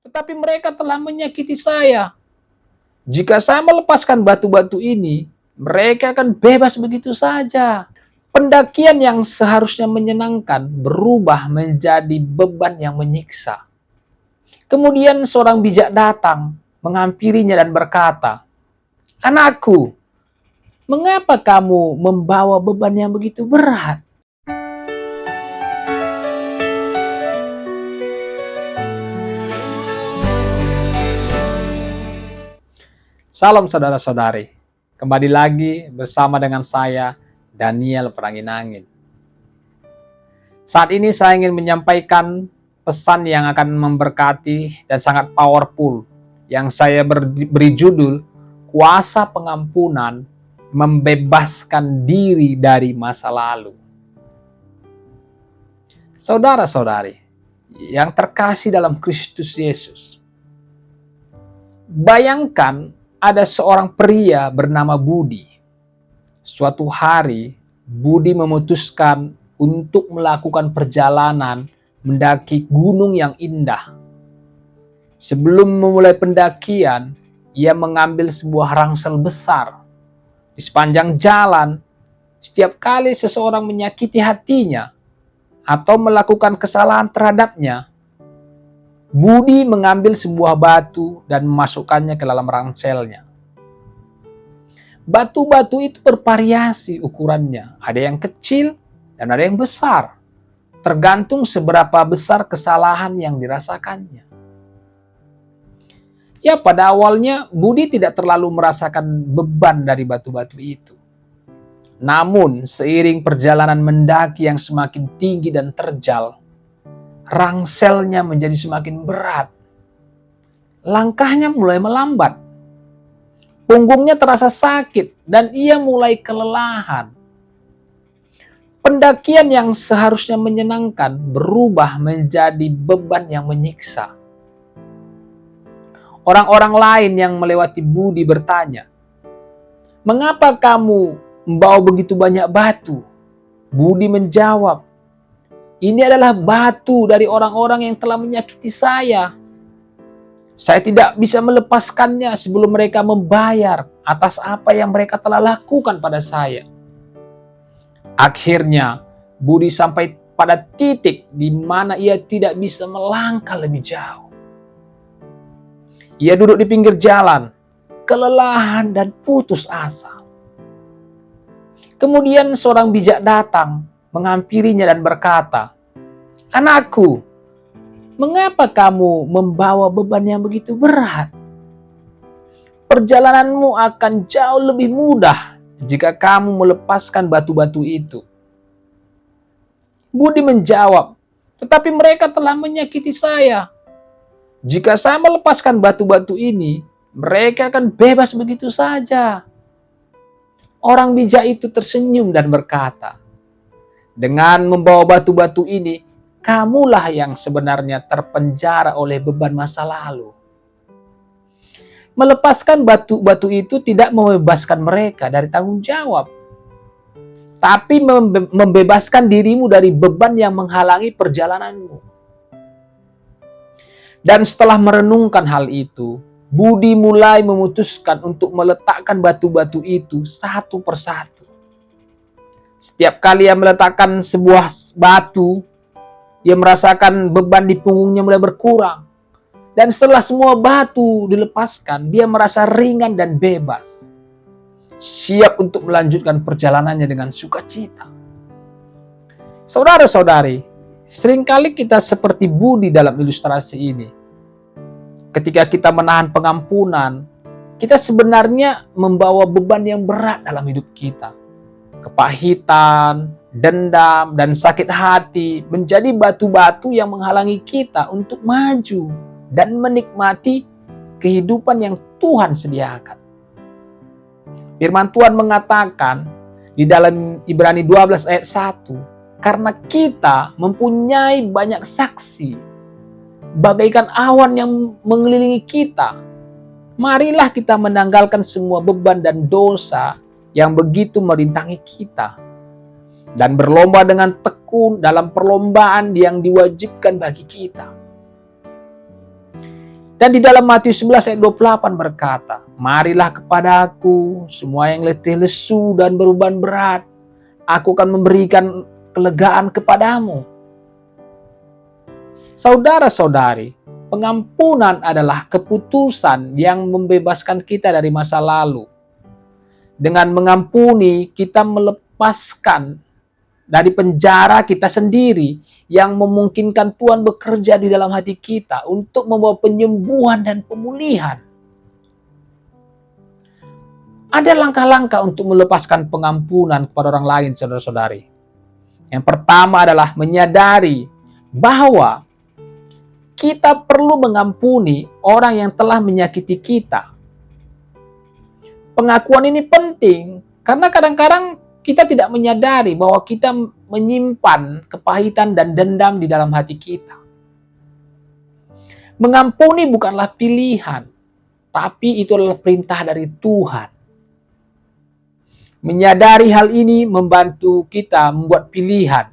tetapi mereka telah menyakiti saya. Jika saya melepaskan batu-batu ini, mereka akan bebas begitu saja. Pendakian yang seharusnya menyenangkan berubah menjadi beban yang menyiksa. Kemudian seorang bijak datang, menghampirinya dan berkata, "Anakku, mengapa kamu membawa beban yang begitu berat?" Salam saudara-saudari, kembali lagi bersama dengan saya, Daniel Peranginangin. Saat ini saya ingin menyampaikan pesan yang akan memberkati dan sangat powerful, yang saya beri judul, Kuasa Pengampunan Membebaskan Diri dari Masa Lalu. Saudara-saudari, yang terkasih dalam Kristus Yesus, bayangkan ada seorang pria bernama Budi. Suatu hari, Budi memutuskan untuk melakukan perjalanan mendaki gunung yang indah. Sebelum memulai pendakian, ia mengambil sebuah rangsel besar. Di sepanjang jalan, setiap kali seseorang menyakiti hatinya atau melakukan kesalahan terhadapnya, Budi mengambil sebuah batu dan memasukkannya ke dalam rangselnya. Batu-batu itu bervariasi ukurannya, ada yang kecil dan ada yang besar, tergantung seberapa besar kesalahan yang dirasakannya. Ya, pada awalnya Budi tidak terlalu merasakan beban dari batu-batu itu. Namun, seiring perjalanan mendaki yang semakin tinggi dan terjal, rangselnya menjadi semakin berat. Langkahnya mulai melambat. Punggungnya terasa sakit dan ia mulai kelelahan. Pendakian yang seharusnya menyenangkan berubah menjadi beban yang menyiksa. Orang-orang lain yang melewati Budi bertanya, "Mengapa kamu membawa begitu banyak batu?" Budi menjawab, "Ini adalah batu dari orang-orang yang telah menyakiti saya. Saya tidak bisa melepaskannya sebelum mereka membayar atas apa yang mereka telah lakukan pada saya." Akhirnya, Budi sampai pada titik di mana ia tidak bisa melangkah lebih jauh. Ia duduk di pinggir jalan, kelelahan dan putus asa. Kemudian seorang bijak datang, menghampirinya dan berkata, "Anakku, mengapa kamu membawa beban yang begitu berat? Perjalananmu akan jauh lebih mudah jika kamu melepaskan batu-batu itu." Budi menjawab, "Tetapi mereka telah menyakiti saya. Jika saya melepaskan batu-batu ini, mereka akan bebas begitu saja." Orang bijak itu tersenyum dan berkata, "Dengan membawa batu-batu ini, kamulah yang sebenarnya terpenjara oleh beban masa lalu." Melepaskan batu-batu itu tidak membebaskan mereka dari tanggung jawab, tapi membebaskan dirimu dari beban yang menghalangi perjalananmu. Dan setelah merenungkan hal itu, Budi mulai memutuskan untuk meletakkan batu-batu itu satu persatu. Setiap kali ia meletakkan sebuah batu, ia merasakan beban di punggungnya mulai berkurang. Dan setelah semua batu dilepaskan, dia merasa ringan dan bebas. Siap untuk melanjutkan perjalanannya dengan sukacita. Saudara-saudari, seringkali kita seperti Budi dalam ilustrasi ini. Ketika kita menahan pengampunan, kita sebenarnya membawa beban yang berat dalam hidup kita. Kepahitan, dendam, dan sakit hati menjadi batu-batu yang menghalangi kita untuk maju dan menikmati kehidupan yang Tuhan sediakan. Firman Tuhan mengatakan di dalam Ibrani 12 ayat 1, "Karena kita mempunyai banyak saksi, bagaikan awan yang mengelilingi kita, marilah kita menanggalkan semua beban dan dosa yang begitu merintangi kita, dan berlomba dengan tekun dalam perlombaan yang diwajibkan bagi kita." Dan di dalam Matius 11 ayat 28 berkata, "Marilah kepadaku semua yang letih lesu dan beban berat, aku akan memberikan kelegaan kepadamu." Saudara-saudari, pengampunan adalah keputusan yang membebaskan kita dari masa lalu. Dengan mengampuni, kita melepaskan dari penjara kita sendiri yang memungkinkan Tuhan bekerja di dalam hati kita untuk membawa penyembuhan dan pemulihan. Ada langkah-langkah untuk melepaskan pengampunan kepada orang lain, saudara-saudari. Yang pertama adalah menyadari bahwa kita perlu mengampuni orang yang telah menyakiti kita. Pengakuan ini penting karena kadang-kadang kita tidak menyadari bahwa kita menyimpan kepahitan dan dendam di dalam hati kita. Mengampuni bukanlah pilihan, tapi itu adalah perintah dari Tuhan. Menyadari hal ini membantu kita membuat pilihan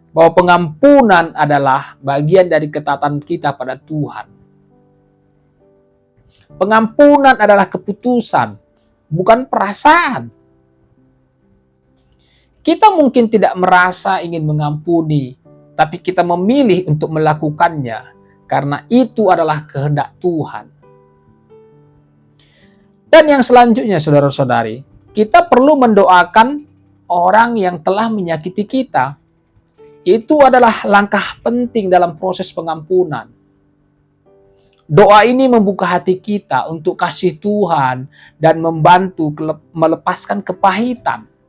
bahwa pengampunan adalah bagian dari ketaatan kita pada Tuhan. Pengampunan adalah keputusan, bukan perasaan. Kita mungkin tidak merasa ingin mengampuni, tapi kita memilih untuk melakukannya karena itu adalah kehendak Tuhan. Dan yang selanjutnya, saudara-saudari, kita perlu mendoakan orang yang telah menyakiti kita. Itu adalah langkah penting dalam proses pengampunan. Doa ini membuka hati kita untuk kasih Tuhan dan membantu melepaskan kepahitan.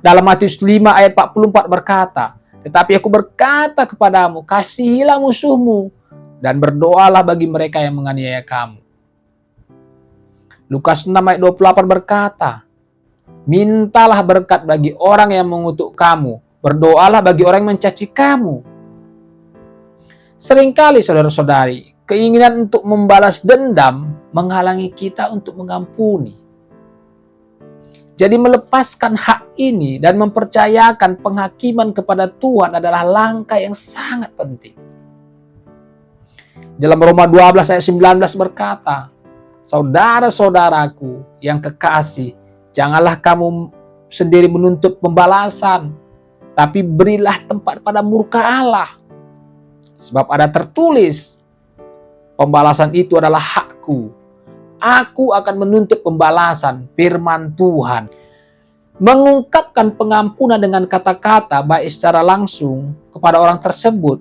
Dalam Matius 5 ayat 44 berkata, "Tetapi aku berkata kepadamu, kasihilah musuhmu dan berdoalah bagi mereka yang menganiaya kamu." Lukas 6 ayat 28 berkata, "Mintalah berkat bagi orang yang mengutuk kamu, berdoalah bagi orang yang mencaci kamu." Seringkali saudara-saudari, keinginan untuk membalas dendam menghalangi kita untuk mengampuni. Jadi melepaskan hak ini dan mempercayakan penghakiman kepada Tuhan adalah langkah yang sangat penting. Dalam Roma 12 ayat 19 berkata, "Saudara-saudaraku yang kekasih, janganlah kamu sendiri menuntut pembalasan, tapi berilah tempat pada murka Allah. Sebab ada tertulis, pembalasan itu adalah hakku. Aku akan menuntut pembalasan," firman Tuhan. Mengungkapkan pengampunan dengan kata-kata baik secara langsung kepada orang tersebut,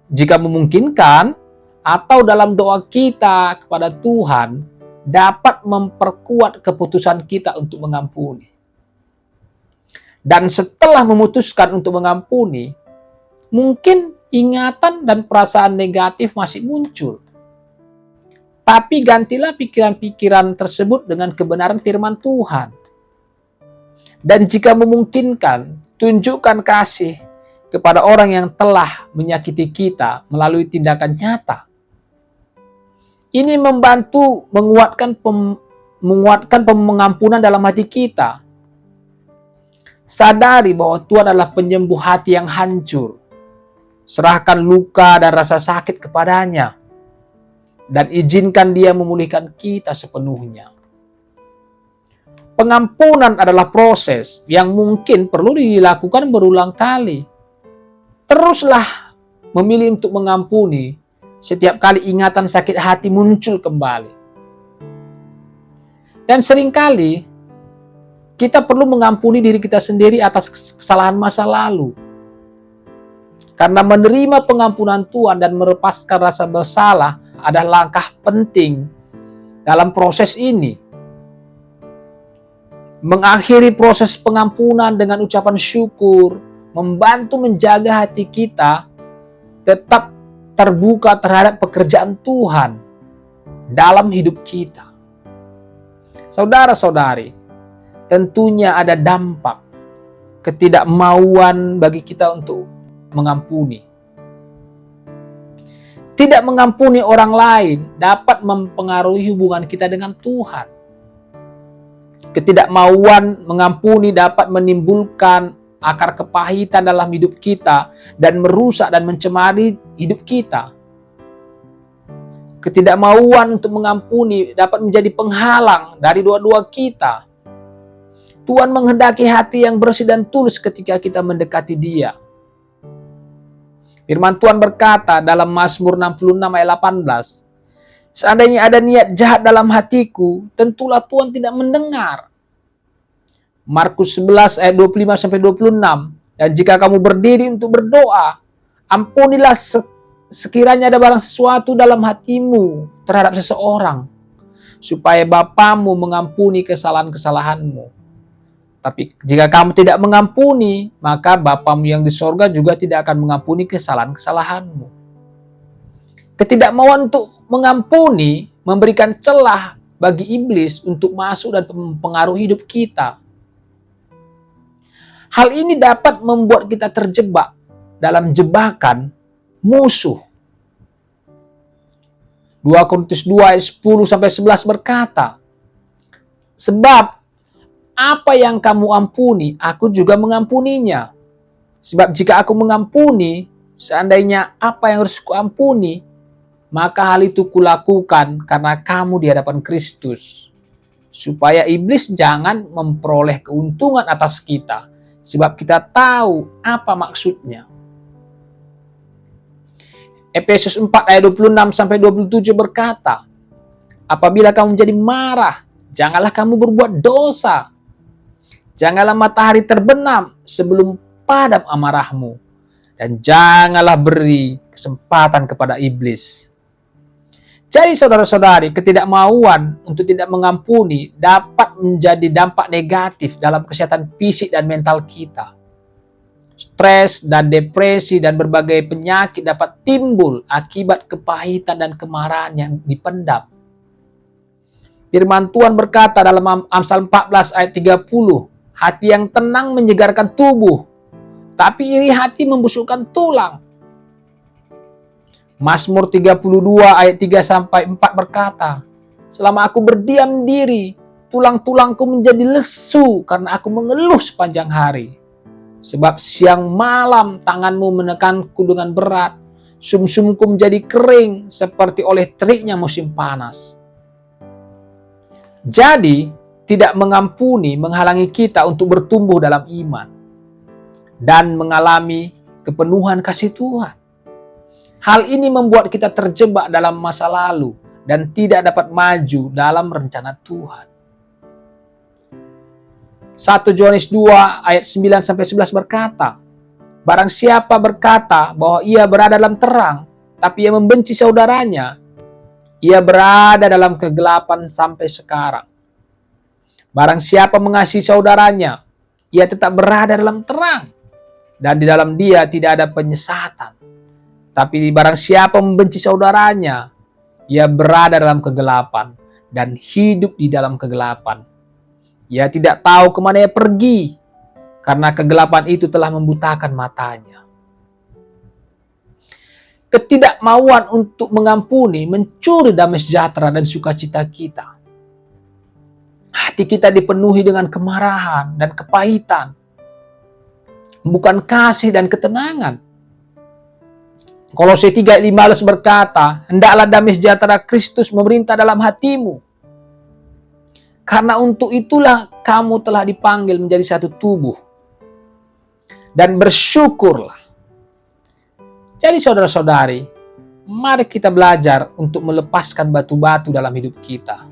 jika memungkinkan, atau dalam doa kita kepada Tuhan, dapat memperkuat keputusan kita untuk mengampuni. Dan setelah memutuskan untuk mengampuni, mungkin ingatan dan perasaan negatif masih muncul. Tapi gantilah pikiran-pikiran tersebut dengan kebenaran firman Tuhan. Dan jika memungkinkan, tunjukkan kasih kepada orang yang telah menyakiti kita melalui tindakan nyata. Ini membantu menguatkan pengampunan dalam hati kita. Sadari bahwa Tuhan adalah penyembuh hati yang hancur. Serahkan luka dan rasa sakit kepadanya. Dan izinkan Dia memulihkan kita sepenuhnya. Pengampunan adalah proses yang mungkin perlu dilakukan berulang kali. Teruslah memilih untuk mengampuni setiap kali ingatan sakit hati muncul kembali. Dan seringkali kita perlu mengampuni diri kita sendiri atas kesalahan masa lalu. Karena menerima pengampunan Tuhan dan melepaskan rasa bersalah adalah langkah penting dalam proses ini. Mengakhiri proses pengampunan dengan ucapan syukur, membantu menjaga hati kita tetap terbuka terhadap pekerjaan Tuhan dalam hidup kita. Saudara-saudari, tentunya ada dampak ketidakmauan bagi kita untuk mengampuni. Tidak mengampuni orang lain dapat mempengaruhi hubungan kita dengan Tuhan. Ketidakmauan mengampuni dapat menimbulkan akar kepahitan dalam hidup kita dan merusak dan mencemari hidup kita. Ketidakmauan untuk mengampuni dapat menjadi penghalang dari doa-doa kita. Tuhan menghendaki hati yang bersih dan tulus ketika kita mendekati Dia. Firman Tuhan berkata dalam Mazmur 66 ayat 18, seandainya ada niat jahat dalam hatiku, tentulah Tuhan tidak mendengar. Markus 11 ayat 25-26, dan jika kamu berdiri untuk berdoa, ampunilah sekiranya ada barang sesuatu dalam hatimu terhadap seseorang, supaya Bapamu mengampuni kesalahan-kesalahanmu. Tapi jika kamu tidak mengampuni, maka Bapamu yang di sorga juga tidak akan mengampuni kesalahan-kesalahanmu. Ketidakmauan untuk mengampuni memberikan celah bagi iblis untuk masuk dan mempengaruhi hidup kita. Hal ini dapat membuat kita terjebak dalam jebakan musuh. 2 Korintus 2 ayat 10-11 berkata, sebab apa yang kamu ampuni, aku juga mengampuninya. Sebab jika aku mengampuni, seandainya apa yang harus kuampuni, maka hal itu kulakukan karena kamu di hadapan Kristus, supaya iblis jangan memperoleh keuntungan atas kita, sebab kita tahu apa maksudnya. Efesus 4 ayat 26-27 berkata, apabila kamu menjadi marah, janganlah kamu berbuat dosa. Janganlah matahari terbenam sebelum padam amarahmu, dan janganlah beri kesempatan kepada iblis. Jadi saudara-saudari, ketidakmauan untuk tidak mengampuni dapat menjadi dampak negatif dalam kesehatan fisik dan mental kita. Stres dan depresi dan berbagai penyakit dapat timbul akibat kepahitan dan kemarahan yang dipendam. Firman Tuhan berkata dalam Amsal 14 ayat 30, hati yang tenang menyegarkan tubuh, tapi iri hati membusukkan tulang. Mazmur 32 ayat 3-4 berkata, selama aku berdiam diri, tulang-tulangku menjadi lesu karena aku mengeluh sepanjang hari. Sebab siang malam tanganmu menekanku dengan berat, sumsumku menjadi kering seperti oleh teriknya musim panas. Jadi, tidak mengampuni menghalangi kita untuk bertumbuh dalam iman dan mengalami kepenuhan kasih Tuhan. Hal ini membuat kita terjebak dalam masa lalu dan tidak dapat maju dalam rencana Tuhan. 1 Yohanes 2 ayat 9-11 berkata, barang siapa berkata bahwa ia berada dalam terang, tapi ia membenci saudaranya, ia berada dalam kegelapan sampai sekarang. Barang siapa mengasihi saudaranya, ia tetap berada dalam terang, dan di dalam dia tidak ada penyesatan. Tapi barang siapa membenci saudaranya, ia berada dalam kegelapan dan hidup di dalam kegelapan. Ia tidak tahu kemana ia pergi, karena kegelapan itu telah membutakan matanya. Ketidakmauan untuk mengampuni mencuri damai sejahtera dan sukacita kita. Hati kita dipenuhi dengan kemarahan dan kepahitan, bukan kasih dan ketenangan. Kolose 3:15 berkata, hendaklah damai sejahtera Kristus memerintah dalam hatimu. Karena untuk itulah kamu telah dipanggil menjadi satu tubuh. Dan bersyukurlah. Jadi saudara-saudari, mari kita belajar untuk melepaskan batu-batu dalam hidup kita.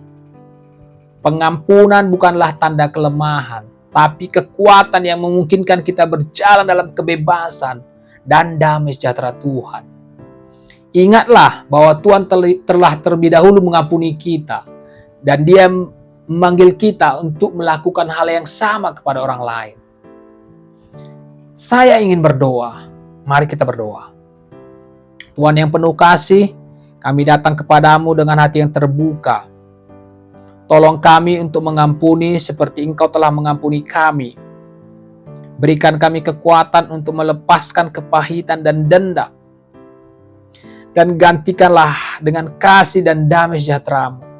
Pengampunan bukanlah tanda kelemahan, tapi kekuatan yang memungkinkan kita berjalan dalam kebebasan dan damai sejahtera Tuhan. Ingatlah bahwa Tuhan telah terlebih dahulu mengampuni kita, dan Dia memanggil kita untuk melakukan hal yang sama kepada orang lain. Saya ingin berdoa. Mari kita berdoa. Tuhan yang penuh kasih, kami datang kepadamu dengan hati yang terbuka. Tolong kami untuk mengampuni seperti Engkau telah mengampuni kami. Berikan kami kekuatan untuk melepaskan kepahitan dan dendam. Dan gantikanlah dengan kasih dan damai sejahtera-Mu.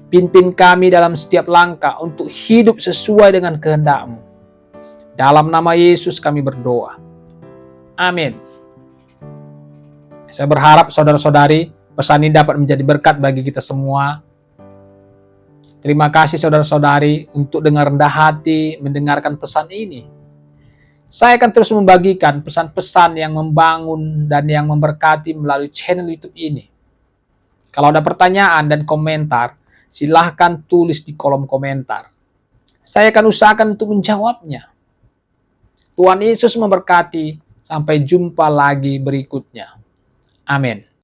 Pimpin kami dalam setiap langkah untuk hidup sesuai dengan kehendak-Mu. Dalam nama Yesus kami berdoa. Amin. Saya berharap saudara-saudari pesan ini dapat menjadi berkat bagi kita semua. Terima kasih saudara-saudari untuk dengan rendah hati mendengarkan pesan ini. Saya akan terus membagikan pesan-pesan yang membangun dan yang memberkati melalui channel YouTube ini. Kalau ada pertanyaan dan komentar, silahkan tulis di kolom komentar. Saya akan usahakan untuk menjawabnya. Tuhan Yesus memberkati. Sampai jumpa lagi berikutnya. Amin.